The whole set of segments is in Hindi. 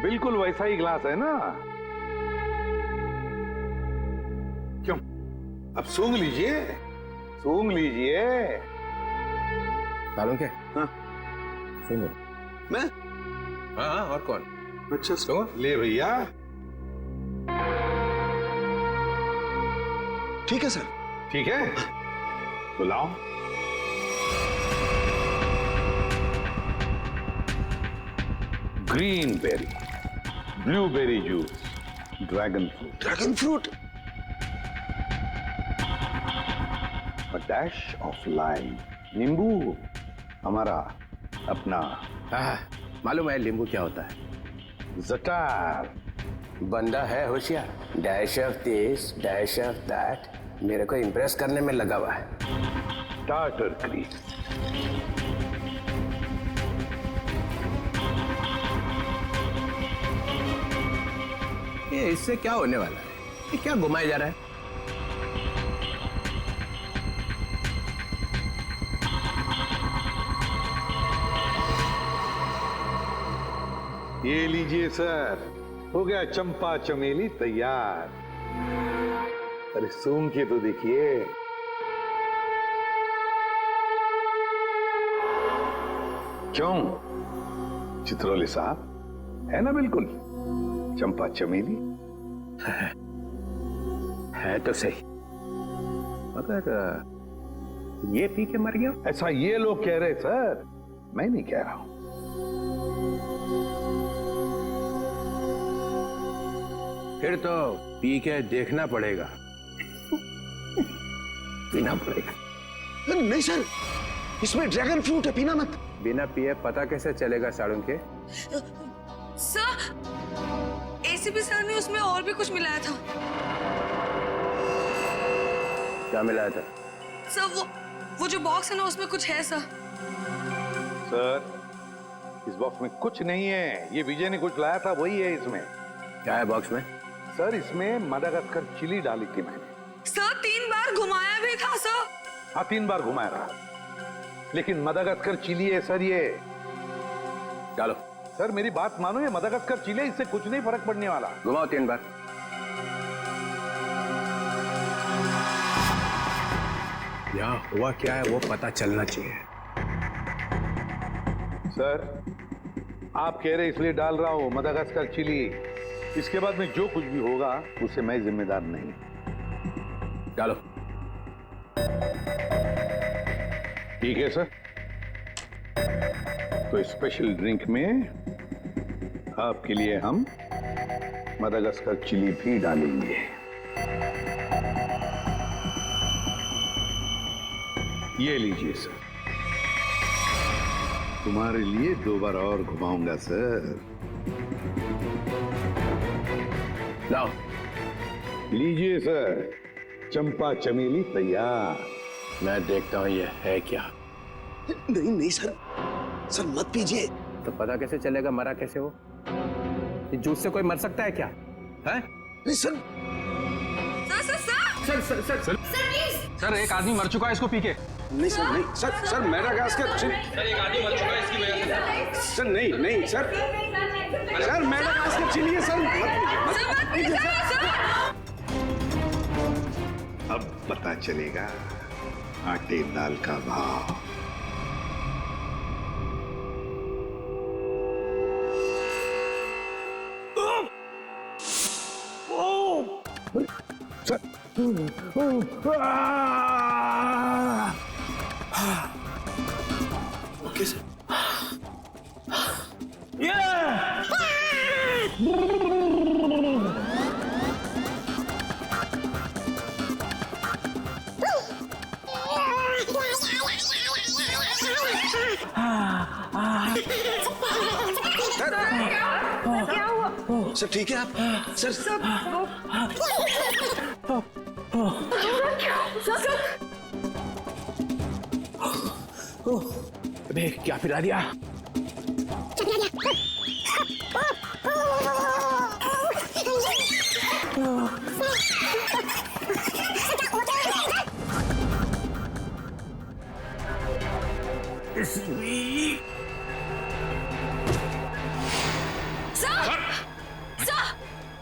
बिल्कुल वैसा ही ग्लास है ना? क्यों, अब सूंघ लीजिए, सूंघ लीजिए। सालों के? हाँ। सुनो। मैं? हाँ, और कौन? अच्छा सुनो। ले भैया। ठीक है सर। ठीक है, तो लाओ। Green berry, blueberry juice, dragon fruit, dragon fruit. a dash of lime, नींबू, हमारा अपना हाँ, मालूम है नींबू क्या होता है? जटार। बंदा है होशियार, dash of this dash of that, मेरे को इम्प्रेस करने में लगा हुआ है। टार्टर क्रीक, ये इससे क्या होने वाला है? ये क्या घुमाया जा रहा है? ये लीजिए सर, हो गया चंपा चमेली तैयार। अरे सूंघ के तो देखिए। क्यों चित्रोले साहब, है ना बिल्कुल चंपा चमेली? है तो सही, मगर ये पी के मर गया? ऐसा ये लोग कह रहे सर, मैं नहीं कह रहा हूं। फिर तो पी के देखना पड़ेगा। पीना पड़ेगा। नहीं सर, इसमें ड्रैगन फ्रूट है, पीना मत। बिना पिए पता कैसे चलेगा साड़ू के? सर, एसीपी सर ने उसमें और भी कुछ मिलाया था। क्या मिलाया था? सर वो जो बॉक्स है ना, उसमें कुछ है सर। सर, इस बॉक्स में कुछ नहीं है, ये विजय ने कुछ लाया था वही है इसमें। क्या है बॉक्स में? सर, इसमें मडागास्कर चिली डाली थी मैंने। सर 3 बार घुमाया भी था सर। हाँ, 3 बार घुमाया था, लेकिन मडागास्कर चिली है सर ये। डालो। सर मेरी बात मानो, ये मडागास्कर चिली है, इससे कुछ नहीं फर्क पड़ने वाला। घुमाओ 3 बार। यहाँ हुआ क्या है वो पता चलना चाहिए। सर, आप कह रहे इसलिए डाल रहा हूं मडागास्कर चिली। इसके बाद में जो कुछ भी होगा उसे मैं जिम्मेदार नहीं। डालो। ठीक है सर, तो स्पेशल ड्रिंक में आपके लिए हम मडागास्कर चिली भी डालेंगे। ये लीजिए सर, तुम्हारे लिए 2 बार और घुमाऊंगा सर। लाओ। लीजिए सर, चंपा चमेली तैयार। मैं देखता हूँ ये है क्या। नहीं नहीं सर, सर मत पीजिए। तो पता कैसे चलेगा मरा कैसे वो? इस जूस से कोई मर सकता है क्या? है? नहीं सर। Sir please. सर, एक आदमी मर चुका है इसको पी के। नहीं सर, नहीं सर, सर मेडागास्कर। सर, एक आदमी मर चुका है इसकी वजह से। सर नहीं नहीं सर, सर मेडागास्कर चिली है सर, मत पीजिए सर। अब पता चलेगा आटे दाल का भाव। Sir, okay sir. क्या हुआ? सर ठीक है आप? सर अबे क्या पिला दिया?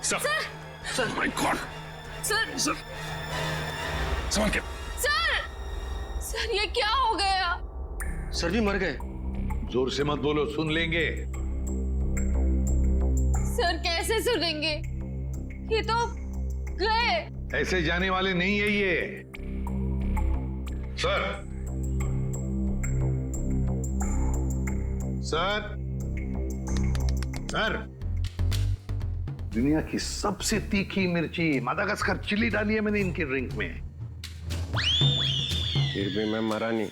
Sir my God sir sir संभाल के सर ये क्या हो गया? सर जी मर गए। जोर से मत बोलो, सुन लेंगे। सर कैसे सुनेंगे? ये तो गए। ऐसे जाने वाले नहीं है ये। सर सर सर, दुनिया की सबसे तीखी मिर्ची मादागास्कर चिली डाली है मैंने इनके ड्रिंक में। फिर भी मैं मरा नहीं।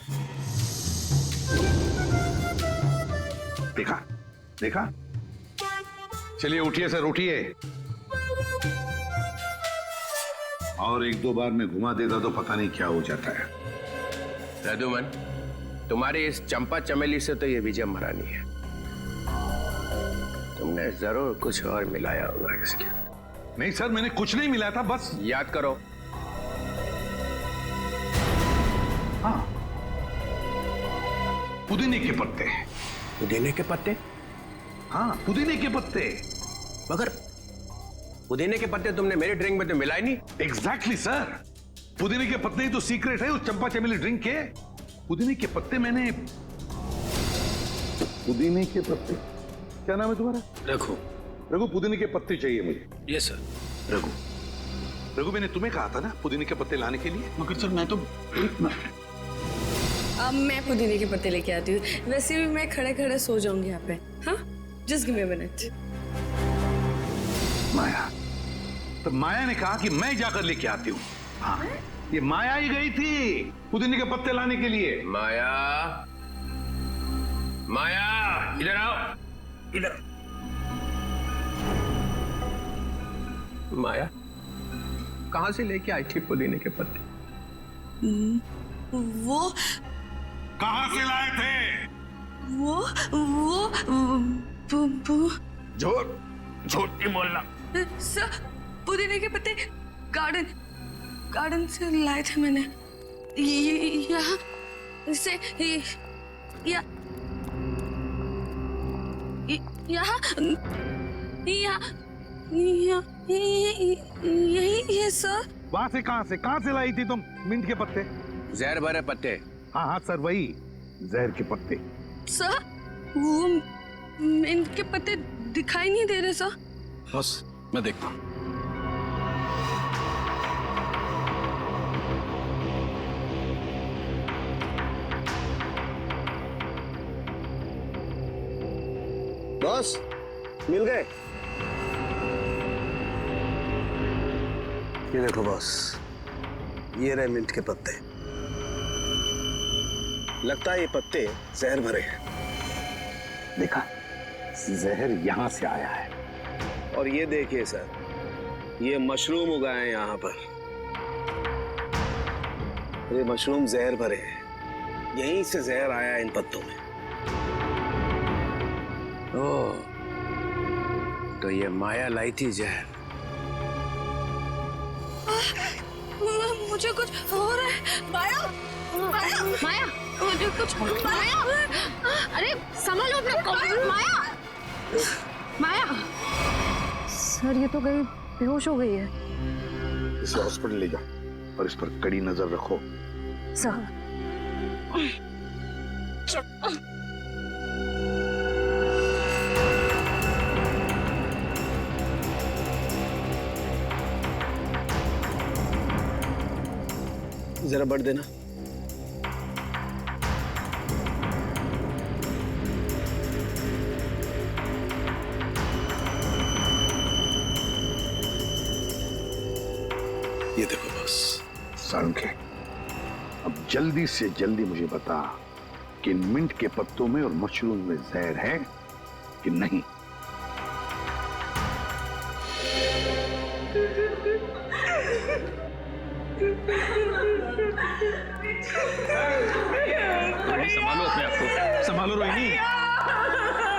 देखा देखा। चलिए उठिए सर, उठिए। और एक दो बार मैं घुमा देता तो पता नहीं क्या हो जाता है। रघुमन, तुम्हारी इस चंपा चमेली से तो ये विजय मरा नहीं है। तुमने जरूर कुछ और मिलाया होगा इसके। नहीं सर, मैंने कुछ नहीं मिला था, बस याद करो। हाँ, पुदीने के पत्ते। पुदीने के पत्ते? हाँ, पुदीने के पत्ते। मगर पुदीने के पत्ते तुमने मेरे ड्रिंक में तो मिलाए नहीं। एग्जैक्टली सर, पुदीने के पत्ते ही तो सीक्रेट है उस चंपा चमेली ड्रिंक के। पुदीने के पत्ते मैंने, पुदीने के पत्ते, क्या नाम है तुम्हारा? रघु। रघु, पुदीने के पत्ते चाहिए मुझे। Yes sir. रघु, रघु मैंने तुम्हें कहा था ना पुदीने के पत्ते लाने के लिए। मगर सर मैं तो अब मैं पुदीने के पत्ते लेके आती हूँ। वैसे भी मैं खड़े खड़े सो जाऊंगी यहाँ पे। हाँ, just give me a minute. Maya, तो माया ने कहा कि मैं जाकर लेके आती हूँ। हाँ, ये माया ही गई थी पुदीने के पत्ते लाने के लिए। माया, माया इधर आओ, इधर। माया कहां से लेके आई थी पुदीने के पत्ते? वो कहां से लाए थे? वो झूठ, झूठ नहीं बोलना। सर, पुदीने के पत्ते गार्डन से लाए थे मैंने। यहाँ से यही है सर। वहां से कहां से लाई थी तुम मिंट के पत्ते? जहर भरे पत्ते। हाँ हाँ सर, वही जहर के पत्ते। सर, वो मिंट के पत्ते दिखाई नहीं दे रहे सर। बस मैं देखता हूँ। बॉस मिल गए? ये देखो बॉस, ये रहे मिंट के पत्ते। लगता है ये पत्ते जहर भरे हैं। देखा, जहर यहां से आया है। और ये देखिए सर, ये मशरूम उगाए हैं यहाँ पर। ये मशरूम जहर भरे हैं, यहीं से जहर आया है इन पत्तों में। ओह, तो ये माया लाई थी जहर। मुझे कुछ हो रहा है। माया, मुझे कुछ माया। अरे संभालो अपना को। माया। सर ये तो गई, बेहोश हो गई है। इसे हॉस्पिटल ले जाओ और इस पर कड़ी नजर रखो। सर जरा बढ़ देना। ये देखो बस। सालुंखे, अब जल्दी से जल्दी मुझे बता कि मिंट के पत्तों में और मशरूम में जहर है कि नहीं। संभालो अपने आप को, संभालो रोहिणी।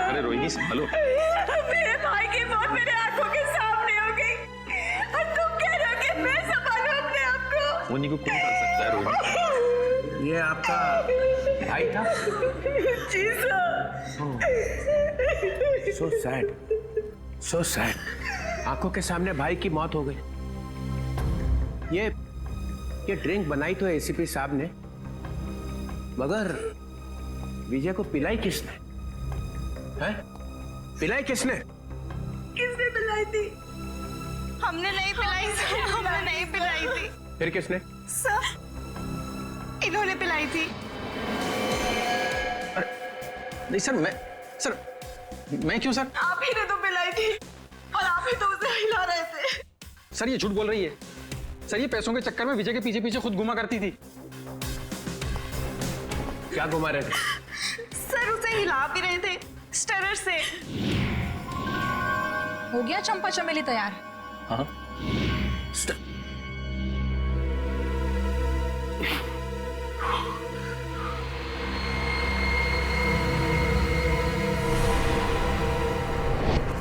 अरे रोहिणी संभालो। मेरे भाई की मौत मेरे आंखों के सामने हो गई और तुम कह रहे हो कि मैं संभालूं अपने आप को। मुन्नी को कौन कर सकता है रोहिणी? ये आपका भाई था? जी sir. So sad, so sad. आंखों के सामने भाई की मौत हो गई। ये ड्रिंक बनाई तो एसीपी साहब ने, मगर विजय को पिलाई किसने? हैं? पिलाई किसने? किसने पिलाई थी? हमने नहीं पिलाई सर, हमने नहीं पिलाई थी। फिर किसने? सर, इन्होंने पिलाई थी। नहीं सर, मैं क्यों सर? आप ही ने तो पिलाई थी और आप ही तो उसे हिला रहे थे। सर ये झूठ बोल रही है। सर ये पैसों के चक्कर में विजय के पीछे पीछे खुद घुमा करती थी। क्या घुमा रहे थे? सर उसे हिला भी रहे थे स्टरर से। हो गया चंपा चमेली तैयार? हाँ।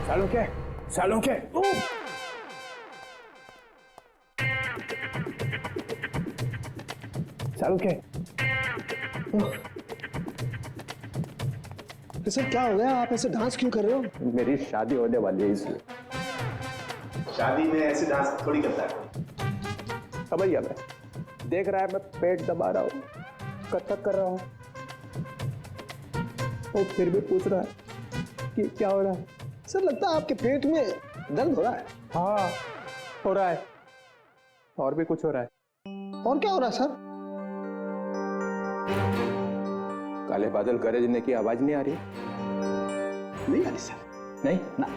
सालों के सर क्या हो गया? आप ऐसे डांस क्यों कर रहे हो? मेरी शादी होने वाली है इसलिए। शादी में ऐसे डांस थोड़ी करता है। समझ गया मैं। देख रहा है मैं पेट दबा रहा हूँ, कथक कर रहा हूँ, और फिर भी पूछ रहा है कि क्या हो रहा है। सर लगता है आपके पेट में दर्द हो रहा है। हाँ हो रहा है, और भी कुछ हो रहा है। और क्या हो रहा है सर? काले बादल गरजने की आवाज नहीं आ रही? नहीं आ रही सर। नहीं ना।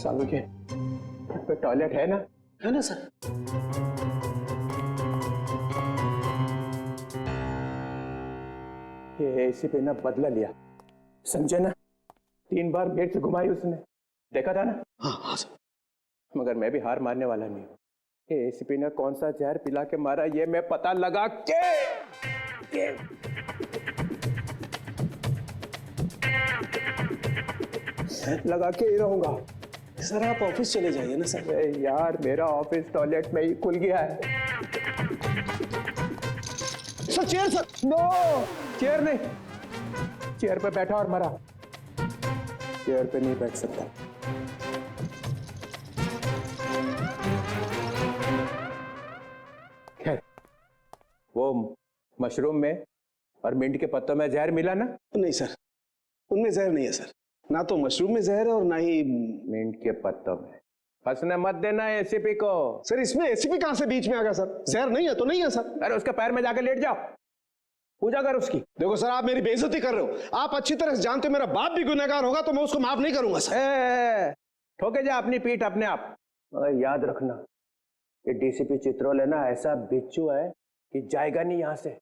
सालों के पे टॉयलेट है ना? है ना सर। ये एसीपी ने बदला लिया, समझे ना? 3 बार गेट से घुमाई उसने, देखा था ना? हाँ सर। मगर मैं भी हार मानने वाला नहीं हूँ। ये एसीपी ने कौन सा जहर पिला के मारा ये मैं पता लगा के ही रहूंगा। सर आप ऑफिस चले जाइए ना सर। अरे यार मेरा ऑफिस टॉयलेट में ही खुल गया है। Sir chair sir. No, chair नहीं, चेयर पे बैठा और मरा, चेयर पे नहीं बैठ सकता। खैर, वो मशरूम में और मिंट के पत्तों में जहर मिला ना? नहीं सर, उनमें जहर नहीं है सर। ना तो मशरूम में जहर है और ना ही मिंट के पत्तों में। फंसने मत देना एसीपी को। सर इसमें एसीपी कहां से बीच में आ गया सर? जहर नहीं है तो नहीं है सर। अरे उसके पैर में जाकर लेट जाओ, पूजा कर उसकी। देखो सर आप मेरी बेइज्जती कर रहे हो। आप अच्छी तरह से जानते हो मेरा बाप भी गुनहगार होगा तो मैं उसको माफ नहीं करूंगा सर। ठोके जा अपनी पीठ अपने आप। याद रखना ये डीसीपी चित्रोल है ना, ऐसा बिच्छू है कि जाएगा नहीं यहां से।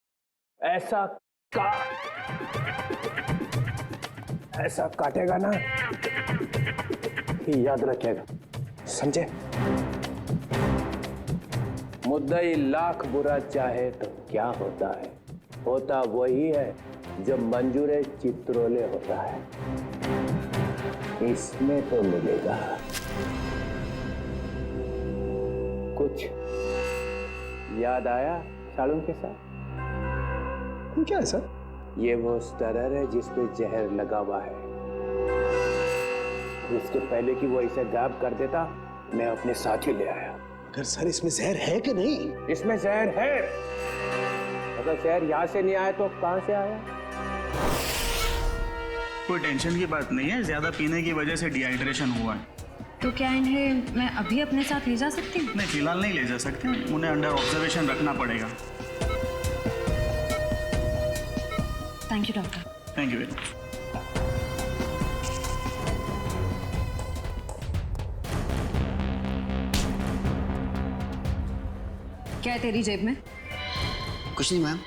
ऐसा काटेगा ना कि याद रखेगा, समझे? मुद्दई लाख बुरा चाहे तो क्या होता है, होता वही है जो मंजूर चित्रोले होता है। इसमें तो मिलेगा कुछ। याद आया सालों के साथ? क्या है सर? ये वो स्टरर है जिसपे जहर लगा हुआ है। इसके पहले कि वो इसे गायब कर देता मैं अपने साथ ही ले आया। अगर सर इसमें जहर है कि नहीं? इसमें जहर है। अगर जहर यहाँ से नहीं आया तो कहाँ से आया? कोई टेंशन की बात नहीं है, ज्यादा पीने की वजह से डिहाइड्रेशन हुआ है। तो क्या इन्हें मैं अभी अपने साथ ले जा सकती हूँ? नहीं, फिलहाल नहीं ले जा सकते, उन्हें अंडर ऑब्जर्वेशन रखना पड़ेगा। Thank you doctor. Thank you very much. क्या है तेरी जेब में? कुछ नहीं मैम।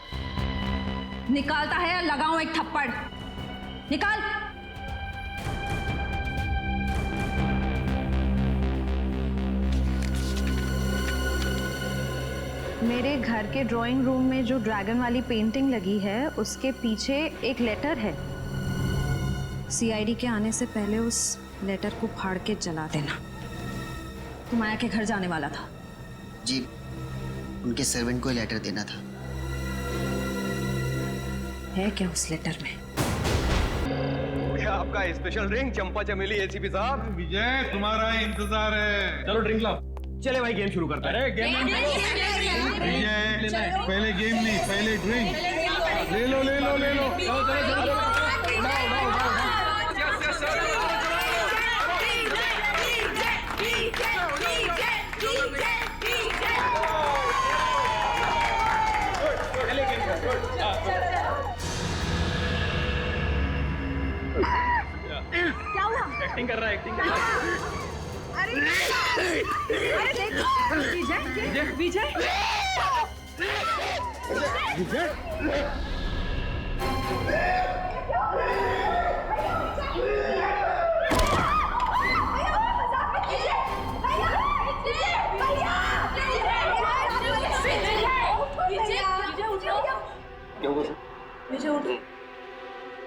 निकालता है या लगाऊं एक थप्पड़? निकाल। मेरे घर के ड्राइंग रूम में जो ड्रैगन वाली पेंटिंग लगी है उसके पीछे एक लेटर है। सीआईडी के आने से पहले उस लेटर को फाड़ के जला देना। तू माया के घर जाने वाला था? जी, उनके सर्वेंट को लेटर देना था। है क्या उस लेटर में? आपका स्पेशल ड्रिंक चंपा चमेली एसीपी साहब। विजय तुम्हारा इंतजार है। चलो ड्रिंक लाओ। चले भाई गेम शुरू करते हैं। अरे गेम विजय पहले गेम नहीं, पहले ड्रिंक। ले लो ले लो ले लो। चलो चलो चलो। क्या हुआ? एक्टिंग कर रहा है, एक्टिंग कर रहा है। अरे देखो विजय विजय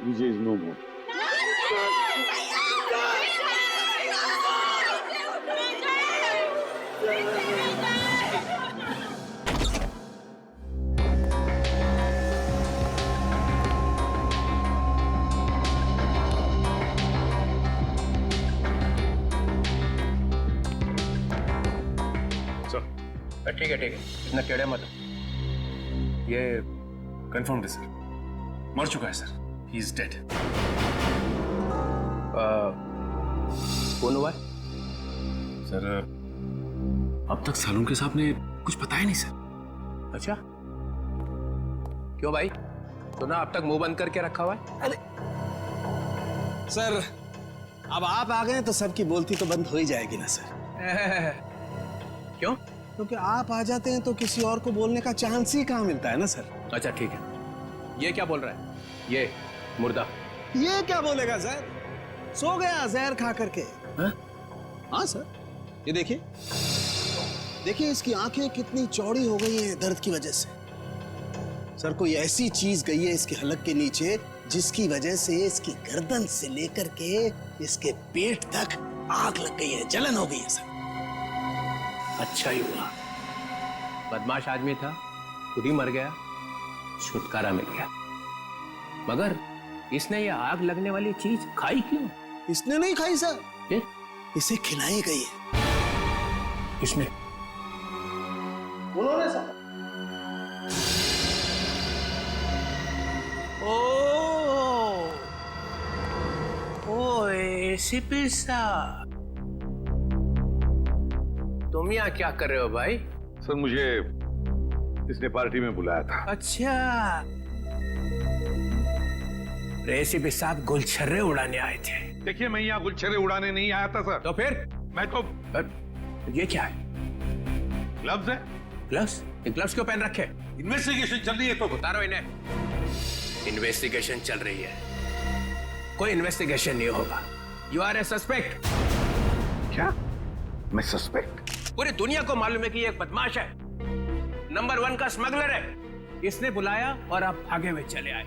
विजय इज नो मोर। ठीक है इतना टेढ़े मत। ये कंफर्म है सर, मर चुका है सर, ही इज डेड। कौन हुआ है? सर अब तक सालुंके साहब ने कुछ बताया नहीं सर। अच्छा क्यों भाई? सुना अब तक मुंह बंद करके रखा हुआ है? अरे सर अब आप आ गए तो सबकी बोलती तो बंद हो ही जाएगी ना सर। क्यों? क्योंकि आप आ जाते हैं तो किसी और को बोलने का चांस ही कहाँ मिलता है ना सर। अच्छा ठीक है, ये क्या बोल रहा है? ये मुर्दा ये क्या बोलेगा सर? सो गया जहर खा करके। हाँ सर, ये देखिए देखिए इसकी आंखें कितनी चौड़ी हो गई हैं दर्द की वजह से। सर कोई ऐसी चीज गई है इसके हलक के नीचे जिसकी वजह से इसकी गर्दन से लेकर के इसके पेट तक आग लग गई है, जलन हो गई है सर। अच्छा ही हुआ, बदमाश आदमी था, खुद ही मर गया, छुटकारा मिल गया। मगर इसने ये आग लगने वाली चीज खाई क्यों? इसने नहीं खाई सर, फिर? इसे खिलाई गई है। किसने? उन्होंने सर। ओ एसीपी साहब, तुम यहाँ क्या कर रहे हो भाई? सर मुझे इसने पार्टी में बुलाया था। अच्छा, एसीपी साहब गुलछर्रे उड़ाने आए थे। देखिए मैं यहाँ गुलछर्रे उड़ाने नहीं आया था सर। तो फिर? मैं तो ये क्या है? ग्लव्स है। ग्लव्स? ये ग्लव्स क्यों पहन रखे? इन्वेस्टिगेशन चल रही है तो उतारो इन्हें। इन्वेस्टिगेशन चल रही है, कोई इन्वेस्टिगेशन नहीं होगा। You are a suspect. क्या? मैं सस्पेक्ट? पूरी दुनिया को मालूम है कि ये एक बदमाश है, नंबर 1 का स्मगलर है। इसने बुलाया और आप भागे हुए चले आए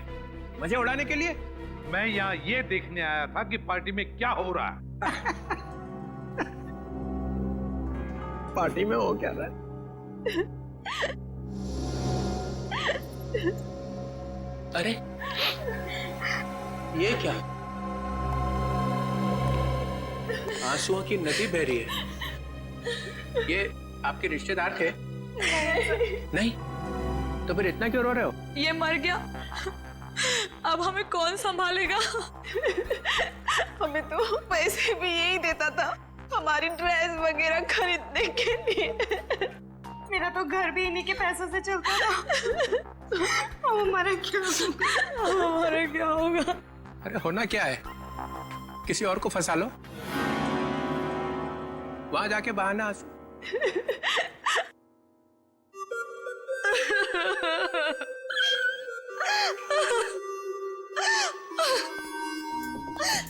मजे उड़ाने के लिए। मैं यहाँ ये देखने आया था कि पार्टी में क्या हो रहा है। पार्टी में हो क्या रहा है? अरे ये क्या? आंसुओं की नदी बह रही है। ये आपके रिश्तेदार थे? नहीं? तो फिर इतना क्यों रो रहे हो? ये मर गया, अब हमें कौन संभालेगा? हमें तो पैसे भी यही देता था हमारी ड्रेस वगैरह खरीदने के लिए। मेरा तो घर भी इन्हीं के पैसों से चलता था। अब हमारा क्या होगा? अरे होना क्या है, किसी और को फंसा लो, वहां जाके बहाना आंसू।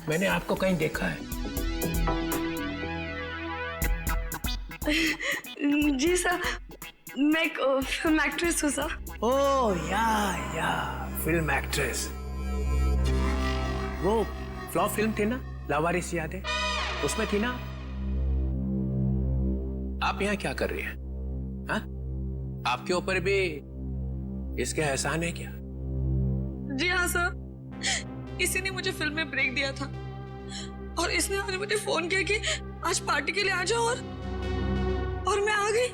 मैंने आपको कहीं देखा है? जी सर, मैं एक फिल्म एक्ट्रेस हूँ सर। ओह या फिल्म एक्ट्रेस। वो फ्लॉप फिल्म थी ना, लावारिस, याद है? उसमें थी ना? आप यहाँ क्या कर रही हैं? हाँ? आपके ऊपर भी इसके एहसान है क्या? जी हाँ सर, इसी ने मुझे फिल्म में ब्रेक दिया था और इसने आज मुझे फोन किया कि आज पार्टी के लिए आ जाओ और मैं आ गई।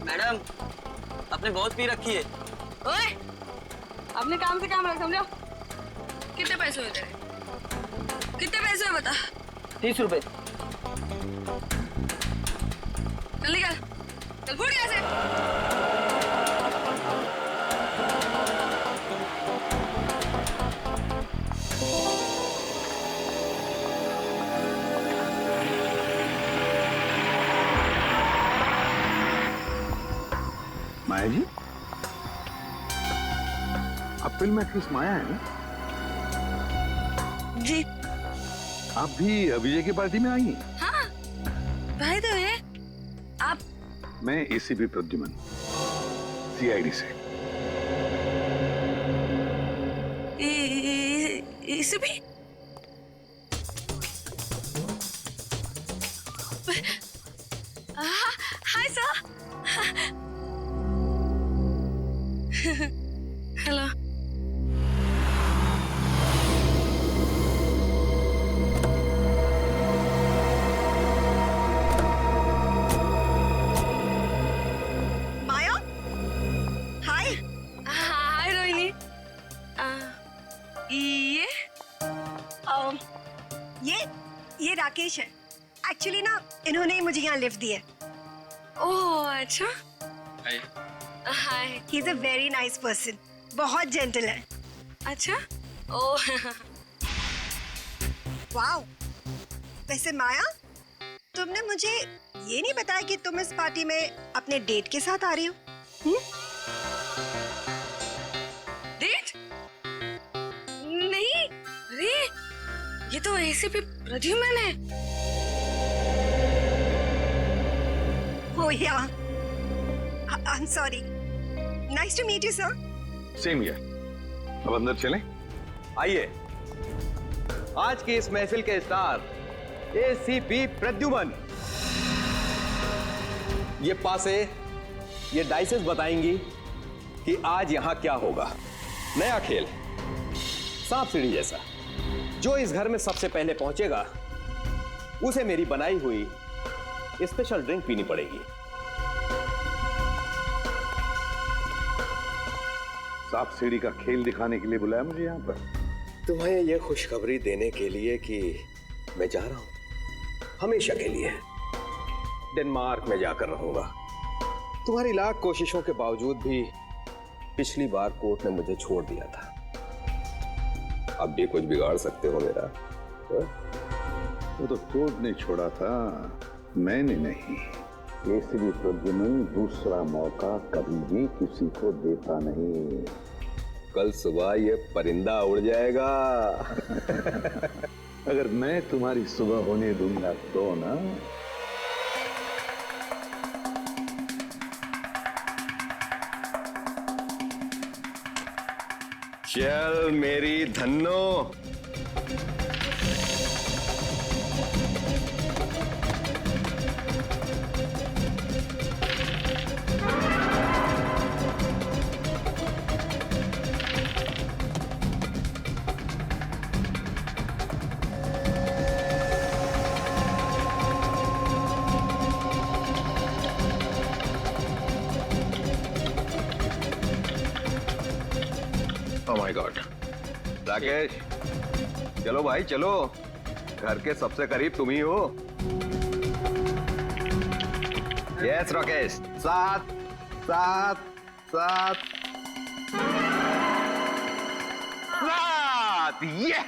मैडम, आपने बहुत पी रखी है। ओए, अपने काम से काम रख, समझो। कितने पैसे हुए तेरे? कितने पैसे हुए बता? 30 रुपए। चल निकल, चल फुट यहाँ से। माया जी, आप फिल्म एक्ट्रेस माया है ना? जी। आप भी विजय की पार्टी में आई हैं? हाँ, भाई तो है आप। मैं एसीपी प्रद्युमन, सीआईडी से। एसीपी? Hi sir. हेलो। माया, हाय। हाय रोहिणी। ये राकेश है। एक्चुअली ना इन्होंने ही मुझे यहाँ लिफ्ट दी है। ओह अच्छा। Hi. Hi. He is a very nice person, बहुत जेंटल है। अच्छा। ओह। वाओ। वैसे माया, तुमने मुझे ये नहीं बताया कि तुम इस पार्टी में अपने डेट के साथ आ रही हो। डेट? नहीं, अरे ये तो एसीपी प्रद्युमन है। Oh yeah, I am sorry. Nice to meet you sir. Same here. अब अंदर चलें? आइए, आज की इस महफिल के स्टार एसीपी प्रद्युमन। ये पासे, ये डाइसेस बताएंगी कि आज यहां क्या होगा। नया खेल, सांप सीढ़ी जैसा। जो इस घर में सबसे पहले पहुंचेगा उसे मेरी बनाई हुई स्पेशल ड्रिंक पीनी पड़ेगी। सांप सीढ़ी का खेल दिखाने के लिए बुलाया मुझे यहाँ पर? तुम्हें यह खुशखबरी देने के लिए कि मैं जा रहा हूं हमेशा के लिए। डेनमार्क में जाकर रहूंगा। तुम्हारी लाख कोशिशों के बावजूद भी पिछली बार कोर्ट ने मुझे छोड़ दिया था। अब भी कुछ बिगाड़ सकते हो मेरा? वो तो कोर्ट ने छोड़ा था, मैंने नहीं। एसीपी प्रद्युमन दूसरा मौका कभी भी किसी को देता नहीं। कल सुबह ये परिंदा उड़ जाएगा। अगर मैं तुम्हारी सुबह होने दूंगा तो ना। चल मेरी Dhanno. Oh my God. Rakesh, चलो भाई चलो, घर के सबसे करीब तुम ही हो। यस राकेश, सात सात सात सात। ये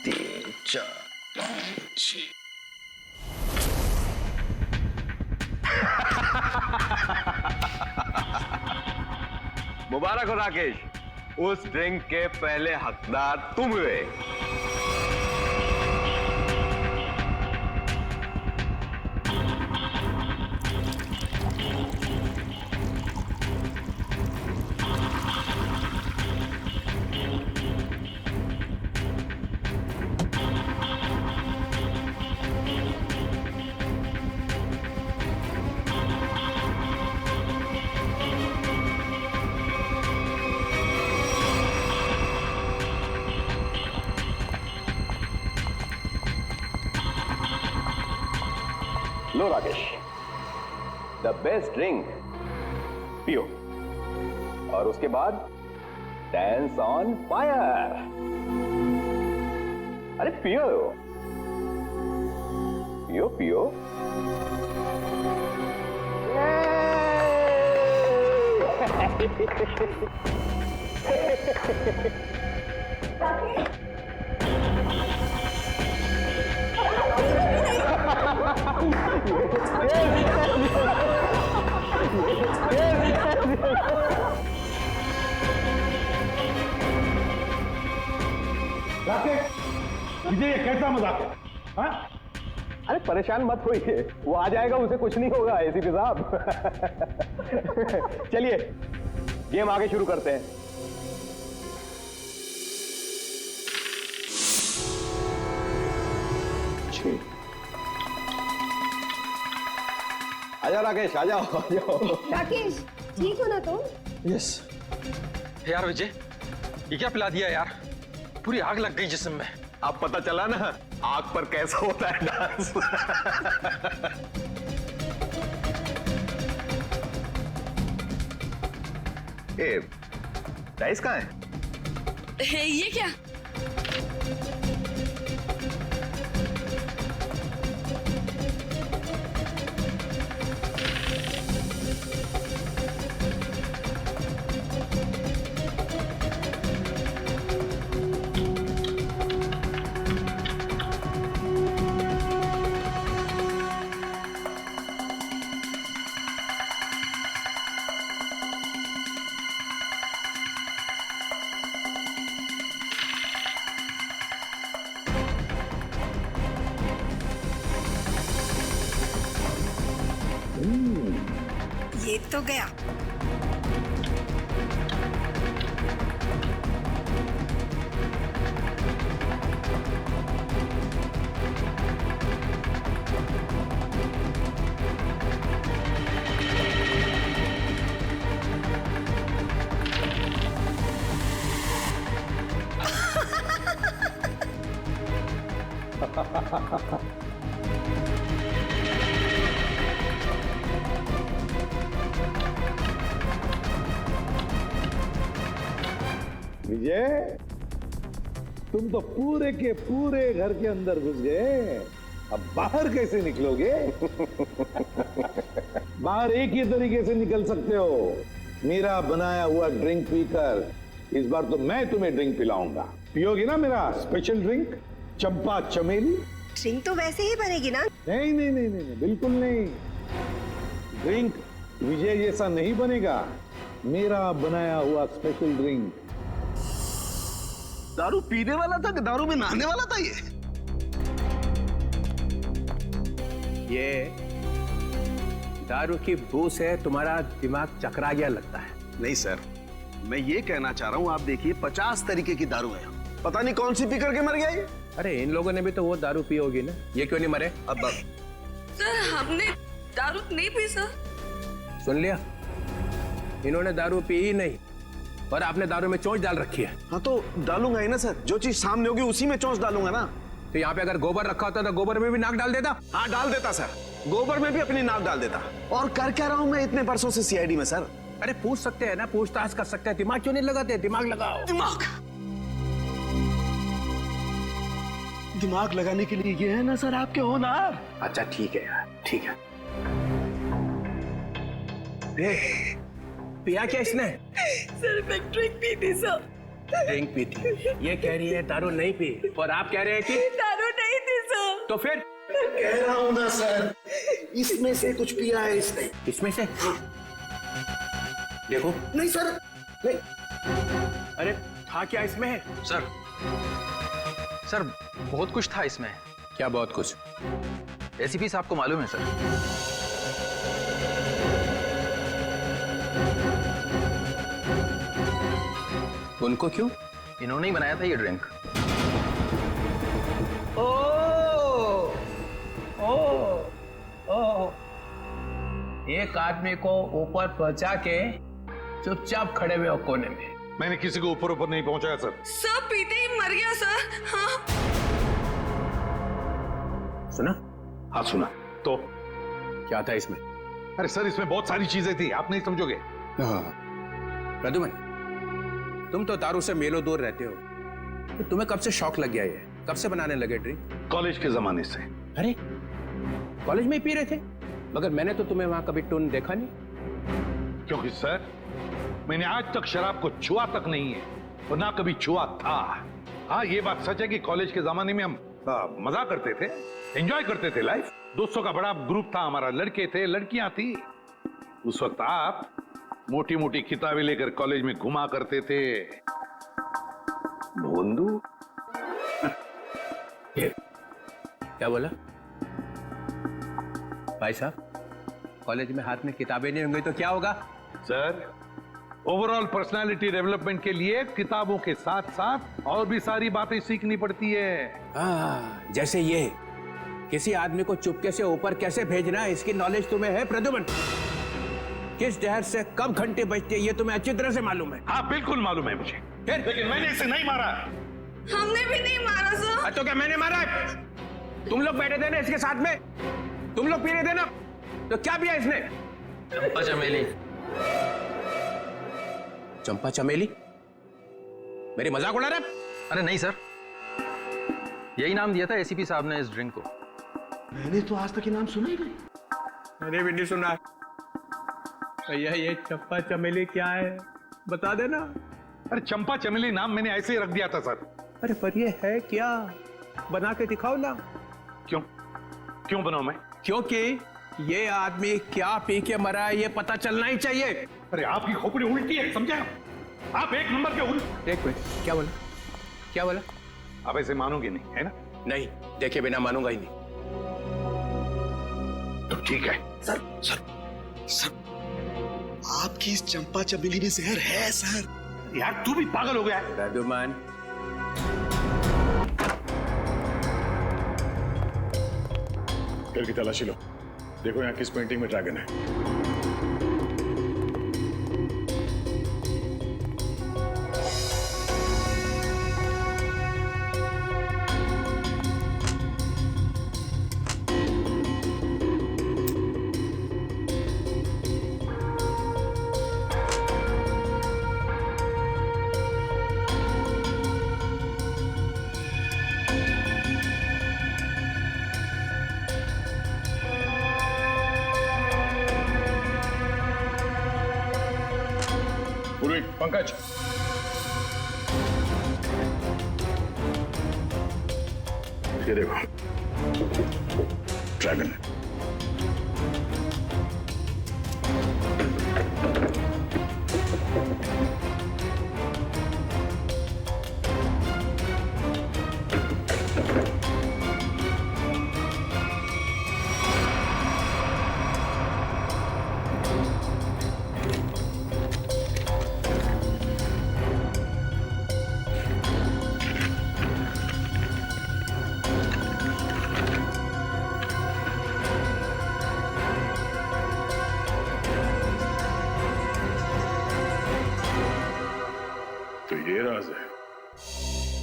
3 4 5 6। मुबारक हो राकेश, उस ड्रिंक के पहले हकदार तुम हुए। लो राकेश, द बेस्ट ड्रिंक पियो और उसके बाद डांस ऑन फायर। अरे पियो पियो पियो। मुझे ये कैसा मजाक है? हाँ? अरे परेशान मत होइए, वो आ जाएगा, उसे कुछ नहीं होगा एसीपी साहब। चलिए गेम आगे शुरू करते हैं। आजा राकेश, आ जाओ। राकेश ठीक हो ना तुम? यस। यार विजय, ये क्या पिला दिया यार, पूरी आग लग गई जिस्म में। अब पता चला ना आग पर कैसा होता है डांस। ए, राइस कहाँ है? ये क्या? ये तो गया। विजय, तुम तो पूरे के पूरे घर के अंदर घुस गए, अब बाहर कैसे निकलोगे? बाहर एक ही तरीके से निकल सकते हो, मेरा बनाया हुआ ड्रिंक पीकर। इस बार तो मैं तुम्हें ड्रिंक पिलाऊंगा, पियोगी ना मेरा स्पेशल ड्रिंक चंपा चमेली? ड्रिंक तो वैसे ही बनेगी ना? नहीं नहीं नहीं नहीं, नहीं बिल्कुल नहीं। ड्रिंक विजय जैसा नहीं बनेगा, मेरा बनाया हुआ स्पेशल ड्रिंक। दारू पीने वाला था कि दारू में नहाने वाला था ये दारू की बू से तुम्हारा दिमाग चकरा गया लगता है। नहीं सर, मैं ये कहना चाह रहा हूँ, आप देखिए 50 तरीके की दारू है, पता नहीं कौन सी पी करके मर गया ये। अरे इन लोगों ने भी तो वो दारू पी होगी ना, ये क्यों नहीं मरे? अब सर हमने दारू नहीं पी सर। सुन लिया, इन्होंने दारू पी ही नहीं और आपने दारू में चोंच डाल रखी है। हाँ तो डालूंगा ही ना सर, जो चीज सामने होगी उसी में चोंच डालूंगा ना। तो यहाँ पे अगर गोबर रखा होता तो गोबर में भी नाक डाल देता? हाँ डाल देता सर, गोबर में भी अपनी नाक डाल देता। और कर क्या रहा हूँ मैं इतने बरसों से सीआईडी में सर? अरे पूछ सकते हैं ना, पूछताछ कर सकते हैं, दिमाग क्यों नहीं लगाते? दिमाग लगाओ। दिमाग लगाने के लिए ये है ना सर आपके होनहार। अच्छा ठीक है यार, ठीक है। पिया क्या इसने? सर मैं ड्रिंक पी थी सर। ड्रिंक पी थी, ये कह रही है दारू नहीं पी, और आप कह रहे हैं कि दारू नहीं थी सर। तो फिर? कह रहा हूँ ना सर, इसमें से कुछ पिया है इसने। इसमें से? देखो। नहीं सर, नहीं। अरे था क्या इसमें? सर बहुत कुछ था इसमें। क्या बहुत कुछ? एसीपी साहब को मालूम है सर। उनको क्यों? इन्होंने ही बनाया था ये ड्रिंक। ओ, ओ, ओ। एक आदमी को ऊपर पहुंचा के चुपचाप खड़े हुए कोने में। मैंने किसी को ऊपर नहीं पहुंचाया सर। सब पीते ही मर गया सर। हाँ सुना? हाँ सुना। तो क्या था इसमें? अरे सर, इसमें बहुत सारी चीजें थी, आप नहीं समझोगे। प्रद्युमन, तुम तो दारू से मेलो दूर रहते हो, तो तुम्हें कब से शौक लग गया ये? कब से बनाने लगे ड्रिंक? कॉलेज के जमाने से। अरे कॉलेज में ही पी रहे थे? मगर मैंने तो तुम्हें वहां कभी टून देखा नहीं। क्योंकि सर, मैंने आज तक शराब को छुआ तक नहीं है और ना कभी छुआ था। हाँ, ये बात सच है कि कॉलेज के जमाने में हम मजा करते थे, एंजॉय करते थे लाइफ। दोस्तों का बड़ा ग्रुप था हमारा, लड़के थे, लड़कियां थी। उस वक्त आप मोटी मोटी किताबें लेकर कॉलेज में घुमा करते थे। भोंदू क्या बोला भाई साहब? कॉलेज में हाथ में किताबें नहीं होंगी तो क्या होगा? सर, ओवरऑल पर्सनालिटी डेवलपमेंट के लिए किताबों के साथ साथ और भी सारी बातें सीखनी पड़ती है। जैसे ये किसी आदमी को चुपके से ऊपर कैसे भेजना है, इसकी नॉलेज तुम्हें है प्रद्युमन? किस जहर से कब घंटे बजते ये तुम्हें अच्छी तरह से मालूम है। हाँ, बिल्कुल मालूम है मुझे, लेकिन मैंने इसे नहीं मारा। हमने भी नहीं मारा सर। तो क्या मैंने मारा है? तुम लोग बैठे थे ना इसके साथ में, तुम लोग पी रहे थे ना, तो क्या पिया इसने? चंपा चमेली। चंपा चमेली? मेरी मजाक उड़ा रहे? अरे नहीं सर, यही नाम दिया था एसीपी साहब ने इस ड्रिंक को। मैंने तो आज तक ये नाम सुना ही नहीं। मैंने भी नहीं सुना। भैया ये चंपा चमेली क्या है, बता देना। अरे चंपा चमेली नाम मैंने ऐसे ही रख दिया था सर। अरे पर ये है क्या, बना के दिखाओ ना। क्यों क्यों बनाऊं मैं? क्योंकि ये आदमी क्या पी के मरा है ये पता चलना ही चाहिए। अरे आपकी खोपड़ी उल्टी है, समझे आप? एक नंबर के उल्टी। एक मिनट, क्या बोला? क्या बोला? आप ऐसे मानोगे नहीं, है ना? नहीं, देखे बिना मानूंगा ही नहीं। तो ठीक है। सर सर सर, आपकी इस चंपा चमेली में जहर है सर। यार तू भी पागल हो गया। प्रद्युमन, घर की तलाशी लो, देखो यहाँ किस पेंटिंग में ड्रैगन है। पंकज, ये देखो ड्रैगन।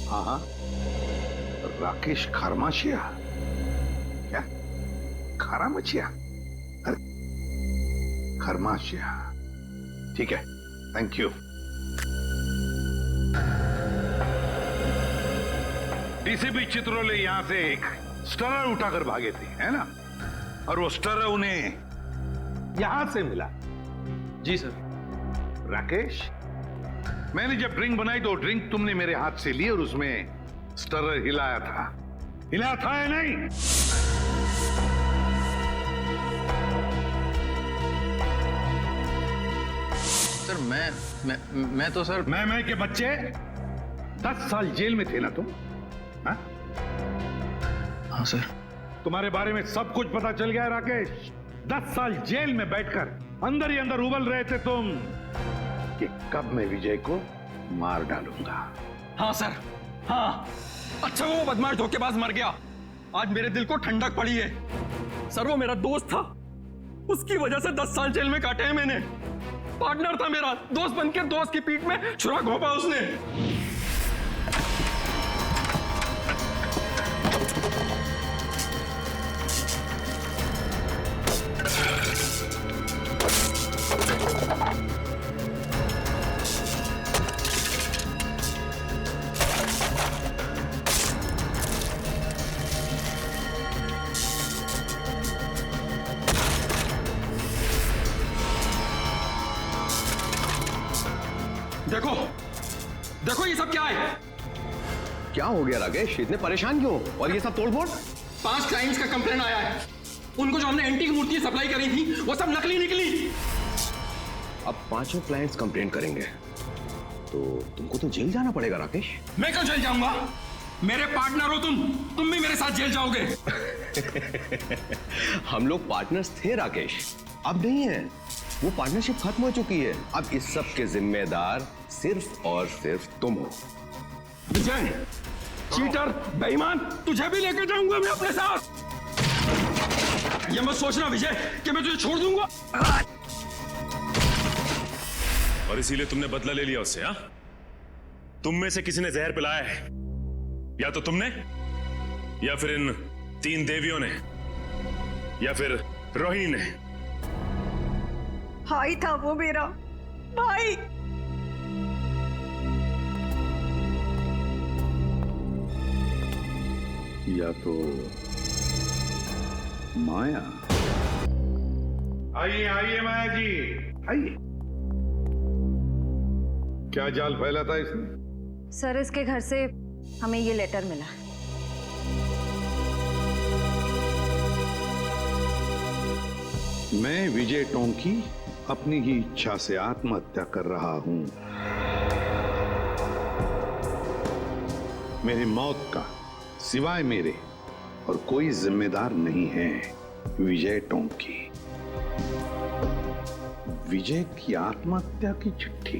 हाँ हाँ, राकेश खरमाशिया। क्या खरामचिया? अरे खरमाशिया, ठीक है, थैंक यू। डीसीपी चित्रोले यहां से एक स्टरर उठाकर भागे थे, है ना? और वो स्टरर उन्हें यहां से मिला। जी सर। राकेश, मैंने जब ड्रिंक बनाई तो ड्रिंक तुमने मेरे हाथ से ली और उसमें स्टरर हिलाया था या नहीं? सर मैं तो सर मैं के बच्चे 10 साल जेल में थे ना तुम? हाँ सर। तुम्हारे बारे में सब कुछ पता चल गया है राकेश। 10 साल जेल में बैठकर अंदर ही अंदर उबल रहे थे तुम कि कब मैं विजय को मार डालूंगा। हाँ सर, हाँ। अच्छा वो बदमाश धोखेबाज मर गया, आज मेरे दिल को ठंडक पड़ी है। सर वो मेरा दोस्त था, उसकी वजह से 10 साल जेल में काटे हैं मैंने। पार्टनर था मेरा, दोस्त बनकर दोस्त की पीठ में छुरा घोंपा उसने। देखो देखो ये सब क्या है? क्या हो गया राकेश, इतने परेशान क्यों? और ये सब तोड़फोड़? 5 क्लाइंट्स का कंप्लेंट आया है। उनको जो हमने एंटीक मूर्ति सप्लाई करी थी वो सब नकली निकली। अब 5 क्लाइंट्स कंप्लेंट करेंगे तो तुमको तो जेल जाना पड़ेगा राकेश। मैं क्यों जेल जाऊंगा? मेरे पार्टनर हो तुम भी मेरे साथ जेल जाओगे। हम लोग पार्टनर्स थे राकेश, अब नहीं है। वो पार्टनरशिप खत्म हो चुकी है। अब इस सब के जिम्मेदार सिर्फ और सिर्फ तुम हो। विजय, चीटर, बेईमान, तुझे भी लेकर जाऊंगा मैं अपने साथ। ये मत सोचना विजय कि मैं तुझे छोड़ दूंगा। और इसीलिए तुमने बदला ले लिया उससे? हाँ, तुम में से किसी ने जहर पिलाया है, या तो तुमने, या फिर इन 3 देवियों ने, या फिर रोहिणी ने। भाई था वो मेरा भाई। या तो माया। आइए आइए माया जी, आइए। क्या जाल फैला था इसने? सर इसके घर से हमें ये लेटर मिला। मैं विजय टोंकी अपनी ही इच्छा से आत्महत्या कर रहा हूं। मेरी मौत का सिवाय मेरे और कोई जिम्मेदार नहीं है। विजय टोंकी। विजय की आत्महत्या की चिट्ठी,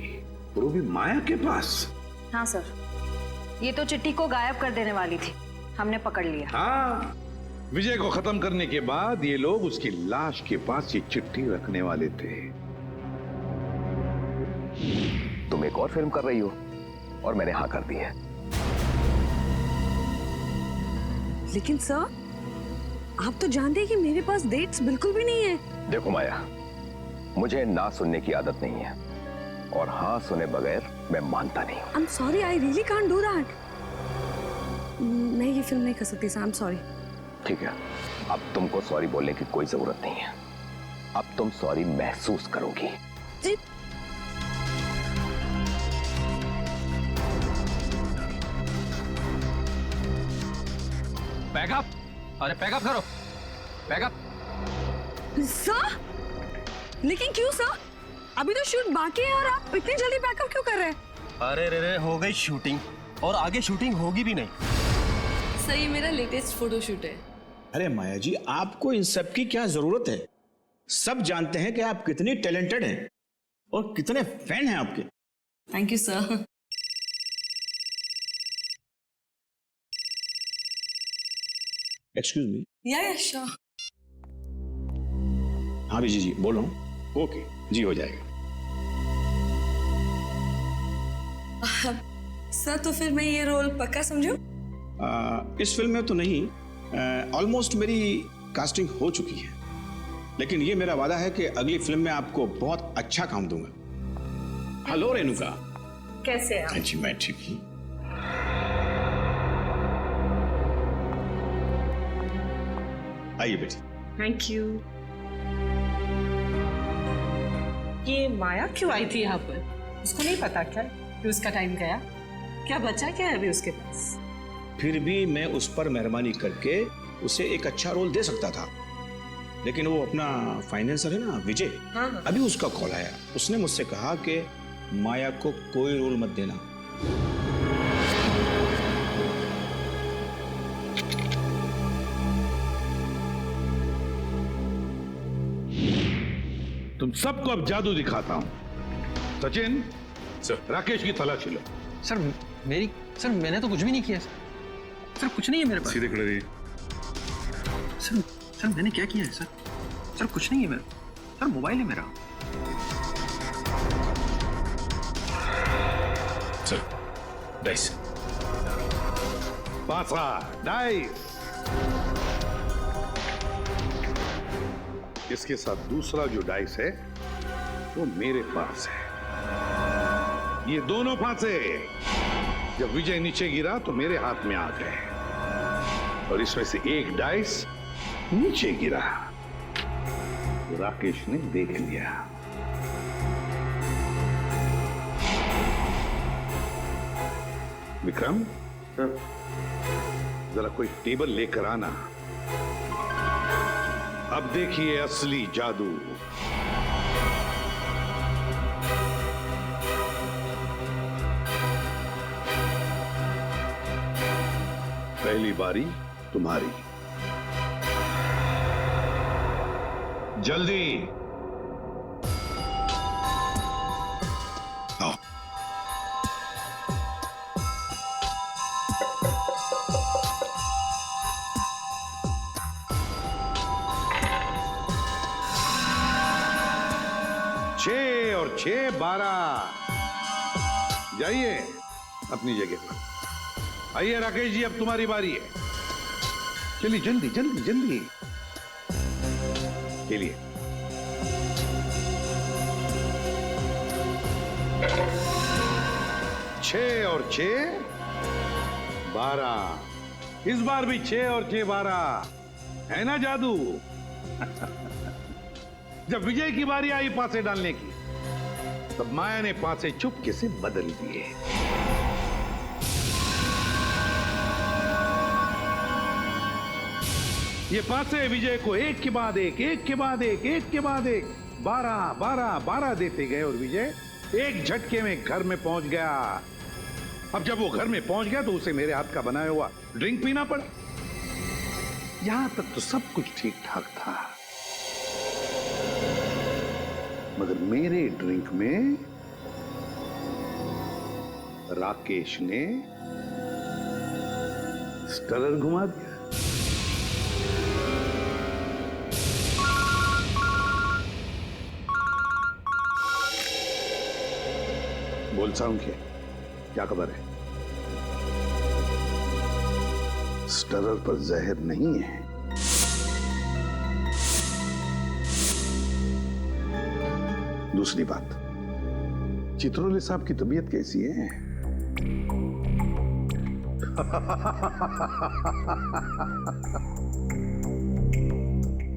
वो भी माया के पास। हाँ सर, ये तो चिट्ठी को गायब कर देने वाली थी, हमने पकड़ लिया। हाँ, विजय को खत्म करने के बाद ये लोग उसकी लाश के पास ये चिट्ठी रखने वाले थे। तुम एक और फिल्म कर रही हो और मैंने हाँ कर दी है। लेकिन सर, आप तो जानते हैं कि मेरे पास डेट्स बिल्कुल भी नहीं है। देखो माया, मुझे ना सुनने की आदत नहीं है और हाँ सुने बगैर मैं मानता नहीं हूँ। I'm sorry, I really can't do that. मैं ये फिल्म नहीं कर सकती सर, I'm sorry. ठीक है, अब तुमको सॉरी बोलने की कोई जरूरत नहीं है। अब तुम सॉरी महसूस करोगी। पैकअप, अरे पैकअप करो, पैकअप। सर, लेकिन क्यों सर? अभी तो शूट बाकी है और आप इतनी जल्दी पैकअप क्यों कर रहे हैं? अरे रे हो गई शूटिंग और आगे शूटिंग होगी भी नहीं। सही, मेरा लेटेस्ट फोटोशूट है। अरे माया जी, आपको इन सब की क्या जरूरत है? सब जानते हैं कि आप कितनी टैलेंटेड हैं और कितने फैन हैं आपके। Thank you sir. Excuse me. या श्योर। हाँ विजय जी बोल रहा हूँ। ओके जी, हो जाएगा। सर तो फिर मैं ये रोल पक्का समझूं? इस फिल्म में तो नहीं, ऑलमोस्ट मेरी कास्टिंग हो चुकी है, लेकिन ये मेरा वादा है कि अगली फिल्म में आपको बहुत अच्छा काम दूंगा। हेलो रेणुका, कैसे आप? जी मैं ठीक हूँ। आइए बेटी। Thank you. ये माया क्यों आई थी यहाँ पर? उसको नहीं पता क्या कि उसका टाइम गया? क्या बचा क्या है अभी उसके पास? फिर भी मैं उस पर मेहरबानी करके उसे एक अच्छा रोल दे सकता था, लेकिन वो अपना फाइनेंसर है ना विजय, हाँ। अभी उसका कॉल आया। उसने मुझसे कहा कि माया को कोई रोल मत देना। तुम सबको अब जादू दिखाता हूं। सचिन, सर, राकेश की तलाशी लो। सर मैंने तो कुछ भी नहीं किया सर, कुछ नहीं है मेरे पास। सीधे खड़े रहिए। सर मैंने क्या किया है सर? सर कुछ नहीं है मेरा। सर मोबाइल है मेरा। Sir dice. पासा डाइस। इसके साथ दूसरा जो डाइस है वो मेरे पास है। ये दोनों फांसे जब विजय नीचे गिरा तो मेरे हाथ में आ गए और इसमें से एक डाइस नीचे गिरा तो राकेश ने देख लिया। विक्रम, जरा कोई टेबल लेकर आना। अब देखिए असली जादू। पहली बारी तुम्हारी। जल्दी आओ। छह और 6 12। जाइए अपनी जगह पर। आइए राकेश जी, अब तुम्हारी बारी है। चलिए जल्दी जल्दी जल्दी चलिए। छह और 6 12। इस बार भी 6 और 6 12 है ना जादू? जब विजय की बारी आई पासे डालने की, तब माया ने पासे चुपके से बदल दिए। ये पासे विजय को एक के बाद एक, एक के बाद एक, एक के बाद एक 12 12 12 देते गए और विजय एक झटके में घर में पहुंच गया। अब जब वो घर में पहुंच गया तो उसे मेरे हाथ का बनाया हुआ ड्रिंक पीना पड़ा। यहां तक तो सब कुछ ठीक ठाक था, मगर मेरे ड्रिंक में राकेश ने स्टरर घुमा दिया। बोल साउंड क्या खबर है? स्टरर पर जहर नहीं है। दूसरी बात, चित्रोले साहब की तबीयत कैसी है?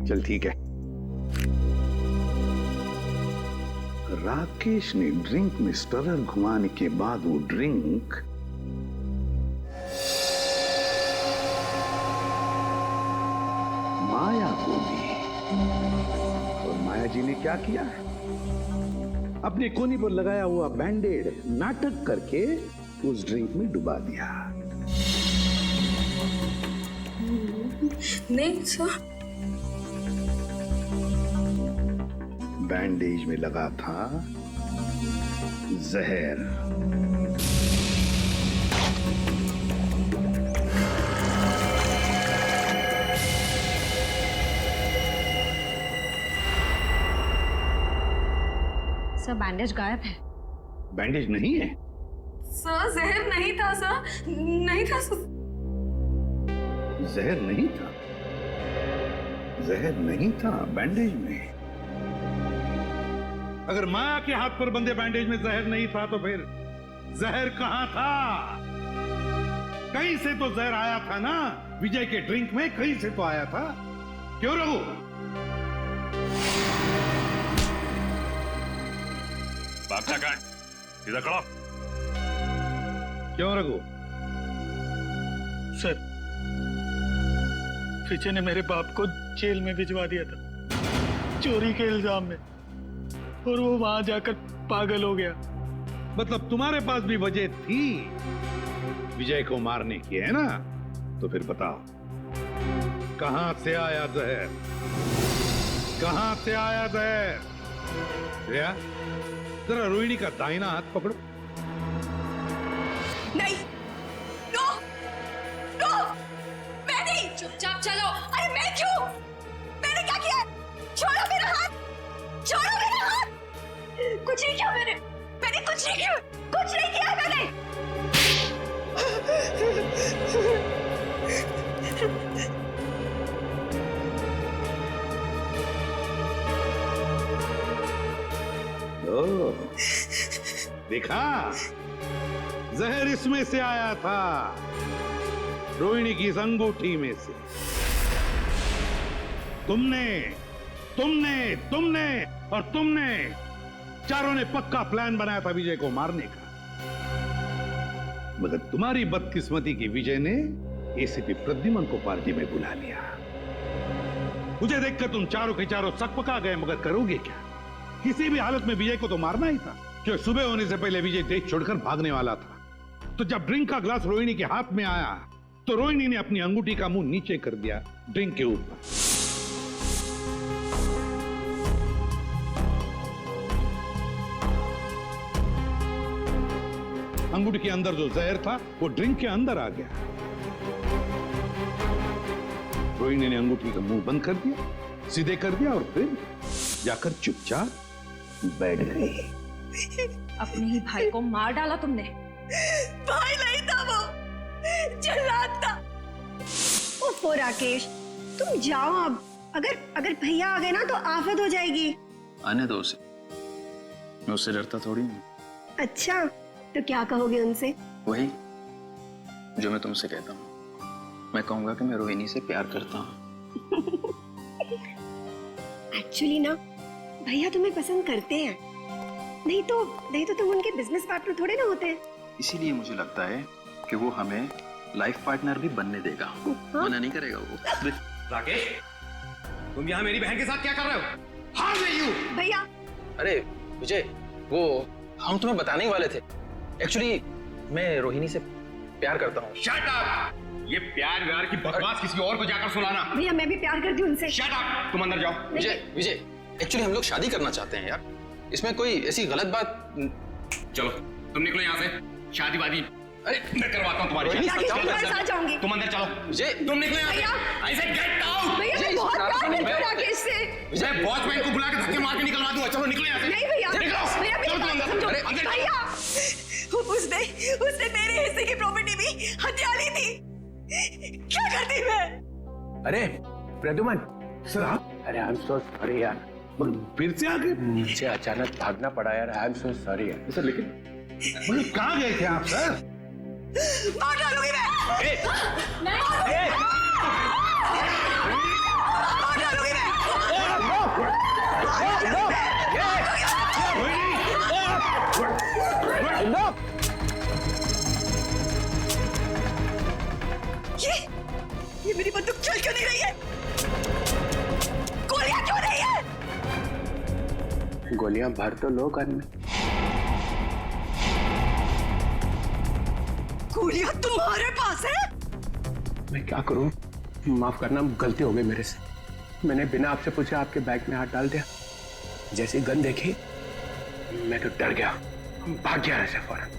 चल ठीक है। राकेश ने ड्रिंक में स्टरर घुमाने के बाद वो ड्रिंक माया को दी, और माया जी ने क्या किया? अपने कोनी पर लगाया हुआ बैंडेड नाटक करके उस ड्रिंक में डुबा दिया। नहीं सर, बैंडेज में लगा था जहर। सर बैंडेज गायब है। बैंडेज नहीं है सर, जहर नहीं था सर, नहीं था सर। जहर नहीं था, जहर नहीं था बैंडेज में। अगर माया के हाथ पर बंधे बैंडेज में जहर नहीं था तो फिर जहर कहां था? कहीं से तो जहर आया था ना, विजय के ड्रिंक में कहीं से तो आया था। क्यों रघु? भागता कहां है? सीधा खड़ा। क्यों रघु? सर, विजय ने मेरे बाप को जेल में भिजवा दिया था चोरी के इल्जाम में, और वो वहां जाकर पागल हो गया। मतलब तुम्हारे पास भी वजह थी विजय को मारने की, है ना? तो फिर बताओ, कहां से आया जहर? कहां से आया जहर? श्रेया, जरा रोहिणी का दाहिना हाथ पकड़ो। नहीं, नो, नो, मैं नहीं। चुपचाप चलो। अरे मैं क्यों? मैंने क्या किया? छोड़ो मेरा हाथ, छोड़ो मेरा हाथ। कुछ नहीं किया मैंने कुछ नहीं किया, कुछ नहीं किया मैंने। ओ, देखा, जहर इसमें से आया था, रोहिणी की इस अंगूठी में से। तुमने तुमने तुमने और तुमने चारों ने पक्का प्लान बनाया था विजय को मारने का। मगर तुम्हारी बदकिस्मती की विजय ने एसीपी प्रद्युमन को पार्टी में बुला लिया। मुझे देखकर तुम चारों के चारों सकपका गए, मगर करोगे क्या? किसी भी हालत में विजय को तो मारना ही था, क्योंकि सुबह होने से पहले विजय देश छोड़कर भागने वाला था। तो जब ड्रिंक का ग्लास रोहिणी के हाथ में आया तो रोहिणी ने अपनी अंगूठी का मुंह नीचे कर दिया ड्रिंक के ऊपर। अंगूठी के अंदर जो जहर था वो ड्रिंक के अंदर आ गया। रोहिणी ने अंगूठी का मुंह बंद कर दिया, सीधे कर दिया और फिर जाकर चुपचाप बैठ गई। अपने ही भाई को मार डाला तुमने। भाई नहीं था वो, जल्लाद था। ओफो राकेश, तुम जाओ अब। अगर भैया आ गए ना तो आफत हो जाएगी। आने दो उसे, मैं उससे डरता थोड़ी हूँ। अच्छा, तो क्या कहोगे उनसे? वही जो मैं तुमसे कहता हूँ। मैं कहूंगा कि मैं रोहिणी से प्यार करता हूँ। एक्चुअली ना भैया तुम्हें पसंद करते हैं, नहीं तो तुम उनके बिजनेस पार्टनर थोड़े ना होते। इसीलिए मुझे लगता है कि वो हमें लाइफ पार्टनर भी बनने देगा। मना नहीं करेगा वो। राकेश, तुम यहाँ मेरी बहन के साथ क्या कर रहे हो? How dare you? भैया। अरे विजय, वो हम तुम्हें बताने ही वाले थे। एक्चुअली मैं रोहिणी से प्यार करता हूँ। Shut up! ये प्यार व्यार की बकवास किसी और को जाकर सुनाना। भैया मैं भी प्यार करती हूँ उनसे। Shut up! तुम अंदर जाओ। विजय, एक्चुअली हम लोग शादी करना चाहते हैं यार। इसमें कोई ऐसी गलत बात। चलो तुम निकलो यहाँ से। शादी वादी अरे मैं करवाता हूँ तुम्हारी शादी। तुम्हारे साथ जाऊंगी। तुम अंदर चलो। विजय, तुम निकलो यहाँ से। I said get out! भैया मैं बहुत प्यार करती हूँ राकेश से। मैं वॉचमैन को बुला के धक्के मार के निकलवा दूंगा। चलो निकलो यहाँ से। नहीं भैया, भैया चलो तुम अंदर। भैया उसने मेरे हिस्से की प्रॉपर्टी भी हत्या ली थी। क्या करती मैं? अरे प्रद्युमन सर, अरे आई एम सो सॉरी यार, फिर से आगे नीचे अचानक भागना पड़ा यार। आई एम सो सॉरी यार सर। लेकिन कहाँ गए थे आप सर? मार डालूंगी मैं। ये मेरी बंदूक चल क्यों नहीं रही है? गोलियां क्यों नहीं है? गोलियां भर तो लो गन में। गोलियां तुम्हारे पास है? मैं क्या करूं? माफ करना, गलती हो गई मेरे से। मैंने बिना आपसे पूछे आपके बैग में हाथ डाल दिया। जैसी गन देखी मैं तो डर गया, भाग गया ऐसे फौरन।